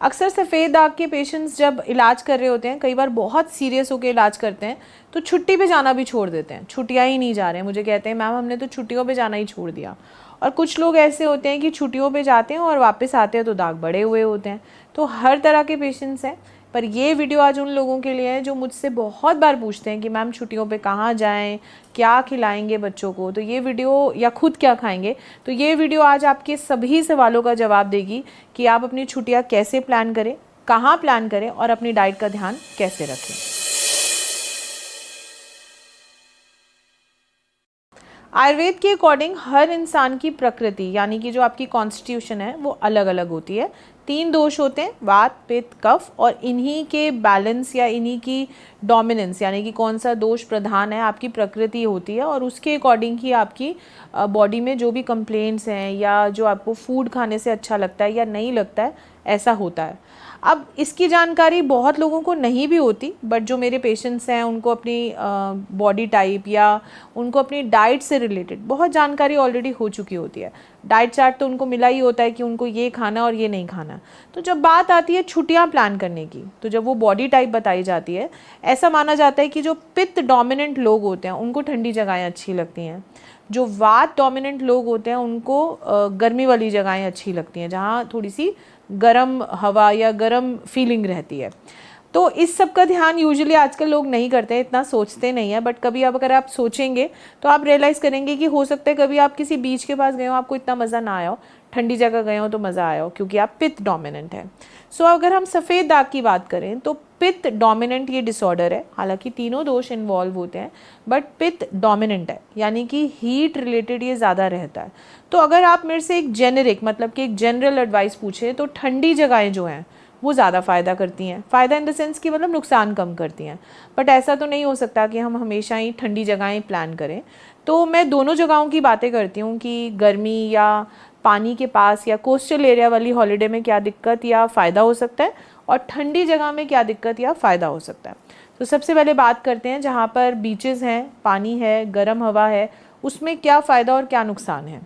अक्सर सफ़ेद दाग के पेशेंट्स जब इलाज कर रहे होते हैं, कई बार बहुत सीरियस होकर इलाज करते हैं, तो छुट्टी पे जाना भी छोड़ देते हैं, छुट्टियाँ ही नहीं जा रहे हैं। मुझे कहते हैं मैम हमने तो छुट्टियों पे जाना ही छोड़ दिया। और कुछ लोग ऐसे होते हैं कि छुट्टियों पे जाते हैं और वापस आते हैं तो दाग बढ़े हुए होते हैं। तो हर तरह के पेशेंट्स हैं, पर ये वीडियो आज उन लोगों के लिए है जो मुझसे बहुत बार पूछते हैं कि मैम छुट्टियों पे कहाँ जाएं, क्या खिलाएंगे बच्चों को। तो ये वीडियो, या खुद क्या खाएंगे, तो ये वीडियो आज आपके सभी सवालों का जवाब देगी कि आप अपनी छुट्टियाँ कैसे प्लान करें, कहाँ प्लान करें और अपनी डाइट का ध्यान कैसे रखें। आयुर्वेद के अकॉर्डिंग हर इंसान की प्रकृति यानी कि जो आपकी कॉन्स्टिट्यूशन है वो अलग अलग होती है। 3 दोष होते हैं, वात, पित्त, कफ, और इन्हीं के बैलेंस या इन्हीं की डोमिनेंस यानी कि कौन सा दोष प्रधान है आपकी प्रकृति होती है, और उसके अकॉर्डिंग ही आपकी बॉडी में जो भी कंप्लेंट्स हैं या जो आपको फूड खाने से अच्छा लगता है या नहीं लगता है, ऐसा होता है। अब इसकी जानकारी बहुत लोगों को नहीं भी होती, बट जो मेरे पेशेंट्स हैं उनको अपनी बॉडी टाइप या उनको अपनी डाइट से रिलेटेड बहुत जानकारी ऑलरेडी हो चुकी होती है। डाइट चार्ट तो उनको मिला ही होता है कि उनको ये खाना और ये नहीं खाना। तो जब बात आती है छुट्टियां प्लान करने की, तो जब वो बॉडी टाइप बताई जाती है, ऐसा माना जाता है कि जो पित्त डोमिनेंट लोग होते हैं उनको ठंडी जगहें अच्छी लगती हैं, जो वात डोमिनेंट लोग होते हैं उनको गर्मी वाली जगहें अच्छी लगती हैं जहाँ थोड़ी सी गर्म हवा या गर्म फीलिंग रहती है। तो इस सब का ध्यान यूजुअली आजकल लोग नहीं करते, इतना सोचते नहीं है, बट कभी अब अगर आप सोचेंगे तो आप रियलाइज़ करेंगे कि हो सकता है कभी आप किसी बीच के पास गए हो, आपको इतना मज़ा ना आया हो, ठंडी जगह गए हो तो मज़ा आया हो, क्योंकि आप पित्त डोमिनेंट है। सो अगर हम सफ़ेद दाग की बात करें तो पित्त डोमिनेंट ये डिसऑर्डर है, हालांकि तीनों दोष इन्वॉल्व होते हैं, बट पित्त डोमिनेंट है यानी कि हीट रिलेटेड ये ज़्यादा रहता है। तो अगर आप मेरे से एक जेनेरिक मतलब कि एक जनरल एडवाइस पूछे तो ठंडी जगहें जो हैं वो ज़्यादा फ़ायदा करती हैं। फ़ायदा इन द सेंस कि मतलब नुकसान कम करती हैं, बट ऐसा तो नहीं हो सकता कि हम हमेशा ही ठंडी जगहें प्लान करें। तो मैं दोनों जगहों की बातें करती हूँ कि गर्मी या पानी के पास या कोस्टल एरिया वाली हॉलीडे में क्या दिक्कत या फ़ायदा हो सकता है, और ठंडी जगह में क्या दिक्कत या फ़ायदा हो सकता है। तो सबसे पहले बात करते हैं जहाँ पर बीचेस हैं, पानी है, गर्म हवा है, उसमें क्या फ़ायदा और क्या नुकसान है।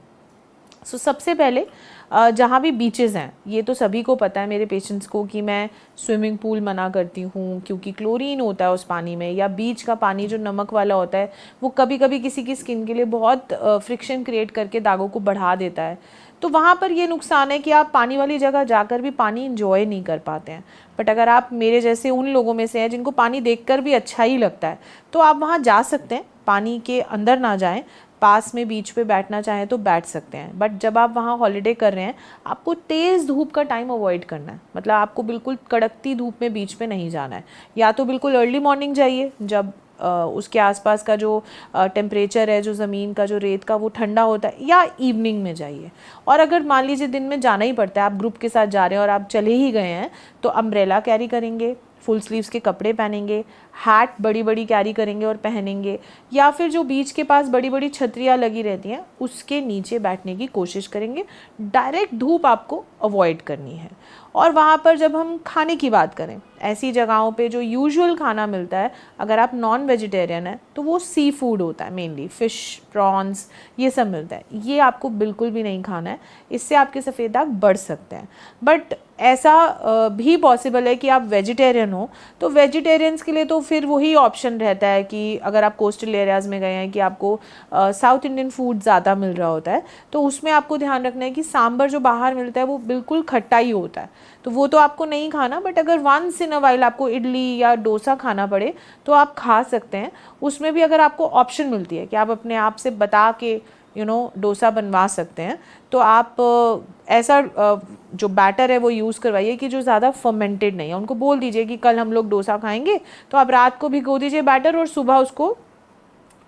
सो सबसे पहले जहाँ भी बीचेस हैं, ये तो सभी को पता है मेरे पेशेंट्स को कि मैं स्विमिंग पूल मना करती हूँ क्योंकि क्लोरीन होता है उस पानी में, या बीच का पानी जो नमक वाला होता है वो कभी कभी किसी की स्किन के लिए बहुत फ्रिक्शन क्रिएट करके दागों को बढ़ा देता है। तो वहाँ पर ये नुकसान है कि आप पानी वाली जगह जाकर भी पानी इंजॉय नहीं कर पाते हैं। बट अगर आप मेरे जैसे उन लोगों में से हैं जिनको पानी देखकर भी अच्छा ही लगता है, तो आप वहाँ जा सकते हैं, पानी के अंदर ना जाएं, पास में बीच पे बैठना चाहें तो बैठ सकते हैं। बट जब आप वहाँ हॉलीडे कर रहे हैं, आपको तेज़ धूप का टाइम अवॉइड करना है, मतलब आपको बिल्कुल कड़कती धूप में बीच पे नहीं जाना है। या तो बिल्कुल अर्ली मॉर्निंग जाइए जब उसके आसपास का जो टेम्परेचर है, जो ज़मीन का जो रेत का वो ठंडा होता है, या इवनिंग में जाइए। और अगर मान लीजिए दिन में जाना ही पड़ता है, आप ग्रुप के साथ जा रहे हैं और आप चले ही गए हैं, तो अम्ब्रेला कैरी करेंगे, फुल स्लीव्स के कपड़े पहनेंगे, हैट बड़ी बड़ी कैरी करेंगे और पहनेंगे, या फिर जो बीच के पास बड़ी बड़ी छतरियाँ लगी रहती हैं उसके नीचे बैठने की कोशिश करेंगे। डायरेक्ट धूप आपको अवॉइड करनी है। और वहाँ पर जब हम खाने की बात करें, ऐसी जगहों पे जो यूजुअल खाना मिलता है, अगर आप नॉन वेजिटेरियन हैं तो वो सी फूड होता है, मेनली फ़िश, प्रॉन्स, ये सब मिलता है, ये आपको बिल्कुल भी नहीं खाना है, इससे आपके सफ़ेद दाग बढ़ सकते हैं। बट ऐसा भी पॉसिबल है कि आप वेजिटेरियन हो, तो वेजिटेरियंस के लिए तो फिर वही ऑप्शन रहता है कि अगर आप कोस्टल एरियाज़ में गए हैं कि आपको साउथ इंडियन फूड ज़्यादा मिल रहा होता है, तो उसमें आपको ध्यान रखना है कि सांभर जो बाहर मिलता है वो बिल्कुल खट्टा ही होता है, तो वो तो आपको नहीं खाना। बट अगर वंस इन अ वाइल आपको इडली या डोसा खाना पड़े तो आप खा सकते हैं। उसमें भी अगर आपको ऑप्शन मिलती है कि आप अपने आप से बता के डोसा बनवा सकते हैं, तो आप ऐसा जो बैटर है वो यूज़ करवाइए कि जो ज़्यादा फर्मेंटेड नहीं है। उनको बोल दीजिए कि कल हम लोग डोसा खाएंगे, तो आप रात को भिगो दीजिए बैटर और सुबह उसको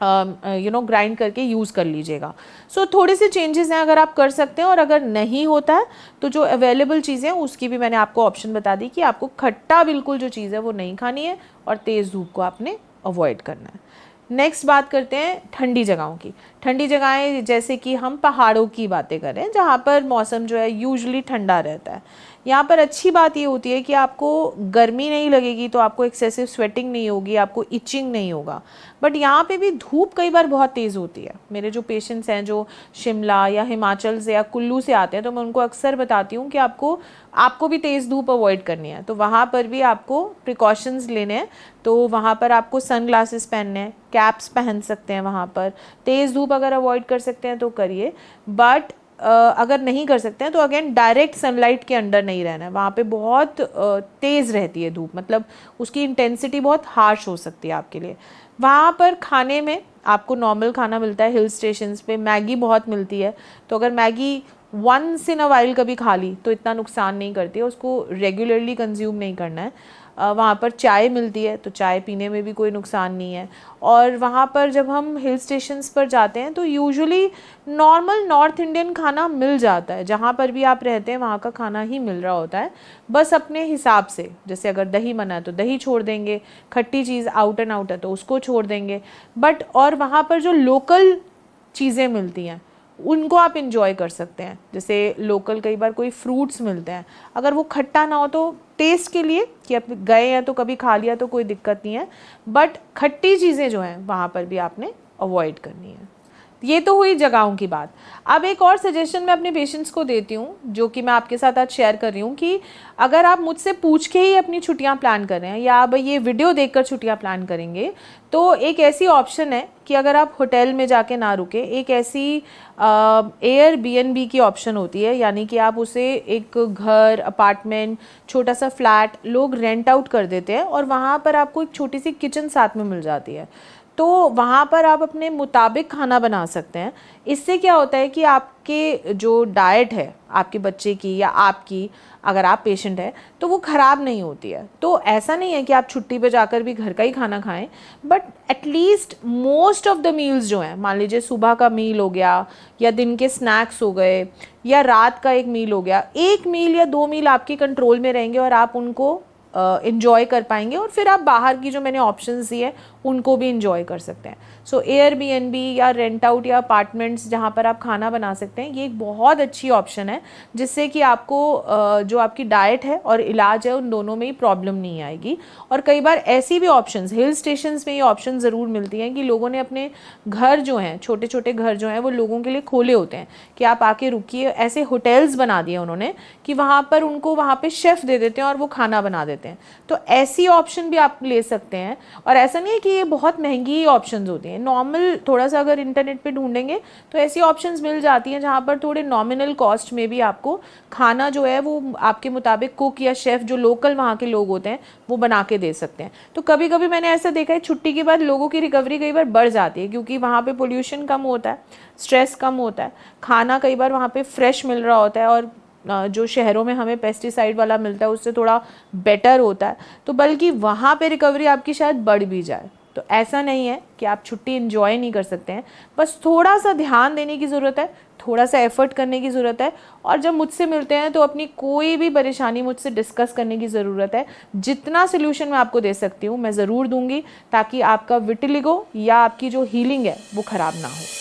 ग्राइंड करके यूज़ कर लीजिएगा। सो थोड़े से चेंजेस हैं, अगर आप कर सकते हैं। और अगर नहीं होता है तो जो अवेलेबल चीज़ें हैं उसकी भी मैंने आपको ऑप्शन बता दी कि आपको खट्टा बिल्कुल जो चीज़ है वो नहीं खानी है और तेज़ धूप को आपने अवॉइड करना है। नेक्स्ट बात करते हैं ठंडी जगहों की। ठंडी जगहें जैसे कि हम पहाड़ों की बातें करें जहाँ पर मौसम जो है यूजुअली ठंडा रहता है, यहाँ पर अच्छी बात ये होती है कि आपको गर्मी नहीं लगेगी, तो आपको एक्सेसिव स्वेटिंग नहीं होगी, आपको इचिंग नहीं होगा। बट यहाँ पे भी धूप कई बार बहुत तेज़ होती है। मेरे जो पेशेंट्स हैं जो शिमला या हिमाचल से या कुल्लू से आते हैं, तो मैं उनको अक्सर बताती हूँ कि आपको भी तेज़ धूप अवॉइड करनी है, तो वहाँ पर भी आपको प्रिकॉशंस लेने हैं। तो वहाँ पर आपको सन ग्लासेस पहनने हैं, कैप्स पहन सकते हैं, वहाँ पर तेज़ धूप अगर अवॉइड कर सकते हैं तो करिए। बट अगर नहीं कर सकते हैं तो अगेन डायरेक्ट सनलाइट के अंडर नहीं रहना है। वहाँ पे बहुत तेज़ रहती है धूप, मतलब उसकी इंटेंसिटी बहुत हार्श हो सकती है आपके लिए। वहाँ पर खाने में आपको नॉर्मल खाना मिलता है, हिल स्टेशंस पे मैगी बहुत मिलती है, तो अगर Maggi once in a while कभी खा ली तो इतना नुकसान नहीं करती है, उसको रेगुलरली कंज्यूम नहीं करना है। वहाँ पर चाय मिलती है, तो चाय पीने में भी कोई नुकसान नहीं है। और वहाँ पर जब हम हिल स्टेशंस पर जाते हैं तो यूजुअली नॉर्मल नॉर्थ इंडियन खाना मिल जाता है, जहाँ पर भी आप रहते हैं वहाँ का खाना ही मिल रहा होता है, बस अपने हिसाब से। जैसे अगर दही मना है तो दही छोड़ देंगे, खट्टी चीज़ आउट एंड आउट है तो उसको छोड़ देंगे। बट और वहाँ पर जो लोकल चीज़ें मिलती हैं उनको आप इंजॉय कर सकते हैं। जैसे लोकल कई बार कोई फ्रूट्स मिलते हैं, अगर वो खट्टा ना हो तो टेस्ट के लिए कि आप गए हैं तो कभी खा लिया तो कोई दिक्कत नहीं है, बट खट्टी चीज़ें जो हैं वहाँ पर भी आपने अवॉइड करनी है। ये तो हुई जगहों की बात। अब एक और सजेशन मैं अपने पेशेंट्स को देती हूँ, जो कि मैं आपके साथ आज शेयर कर रही हूँ, कि अगर आप मुझसे पूछ के ही अपनी छुट्टियाँ प्लान कर रहे हैं या अब ये वीडियो देखकर छुट्टियाँ प्लान करेंगे, तो एक ऐसी ऑप्शन है कि अगर आप होटल में जाके ना रुके, एक ऐसी एयरबीएनबी की ऑप्शन होती है, यानी कि आप उसे एक घर, अपार्टमेंट, छोटा सा फ्लैट लोग रेंट आउट कर देते हैं और वहाँ पर आपको एक छोटी सी किचन साथ में मिल जाती है। तो वहाँ पर आप अपने मुताबिक खाना बना सकते हैं। इससे क्या होता है कि आपके जो डाइट है आपके बच्चे की या आपकी, अगर आप पेशेंट हैं तो वो ख़राब नहीं होती है। तो ऐसा नहीं है कि आप छुट्टी पे जाकर भी घर का ही खाना खाएं, but at least most of the meals जो हैं, मान लीजिए सुबह का मील हो गया या दिन के स्नैक्स हो गए या रात का एक मील हो गया, एक मील या 2 मील आपके कंट्रोल में रहेंगे और आप उनको इंजॉय कर पाएंगे, और फिर आप बाहर की जो मैंने ऑप्शंस दिए उनको भी इंजॉय कर सकते हैं। सो एयरबीएनबी या रेंट आउट या अपार्टमेंट्स जहाँ पर आप खाना बना सकते हैं, ये एक बहुत अच्छी ऑप्शन है, जिससे कि आपको जो आपकी डाइट है और इलाज है उन दोनों में ही प्रॉब्लम नहीं आएगी। और कई बार ऐसी भी ऑप्शंस हिल स्टेशंस में ये ऑप्शन ज़रूर मिलती हैं कि लोगों ने अपने घर जो हैं, छोटे छोटे घर जो हैं, वो लोगों के लिए खोले होते हैं कि आप आके रुकिए। ऐसे होटल्स बना दिए उन्होंने कि वहाँ पर उनको वहाँ पे शेफ़ दे देते हैं और वो खाना बना देते हैं। तो ऐसी ऑप्शन भी आप ले सकते हैं। और ऐसा नहीं है कि ये बहुत महंगी ऑप्शंस होती हैं, नॉर्मल थोड़ा सा अगर इंटरनेट पे ढूंढेंगे तो ऐसी ऑप्शंस मिल जाती हैं जहाँ पर थोड़े नॉमिनल कॉस्ट में भी आपको खाना जो है वो आपके मुताबिक कुक या शेफ़ जो लोकल वहाँ के लोग होते हैं वो बना के दे सकते हैं। तो कभी कभी मैंने ऐसा देखा है छुट्टी के बाद लोगों की रिकवरी कई बार बढ़ जाती है, क्योंकि वहाँ पे पोल्यूशन कम होता है, स्ट्रेस कम होता है, खाना कई बार वहाँ पे फ्रेश मिल रहा होता है, और जो शहरों में हमें पेस्टिसाइड वाला मिलता है उससे थोड़ा बेटर होता है, तो बल्कि वहाँ पे रिकवरी आपकी शायद बढ़ भी जाए। तो ऐसा नहीं है कि आप छुट्टी एंजॉय नहीं कर सकते हैं, बस थोड़ा सा ध्यान देने की ज़रूरत है, थोड़ा सा एफर्ट करने की ज़रूरत है। और जब मुझसे मिलते हैं तो अपनी कोई भी परेशानी मुझसे डिस्कस करने की ज़रूरत है। जितना सोल्यूशन मैं आपको दे सकती हूँ मैं ज़रूर दूंगी, ताकि आपका विटिलिगो या आपकी जो हीलिंग है वो ख़राब ना हो।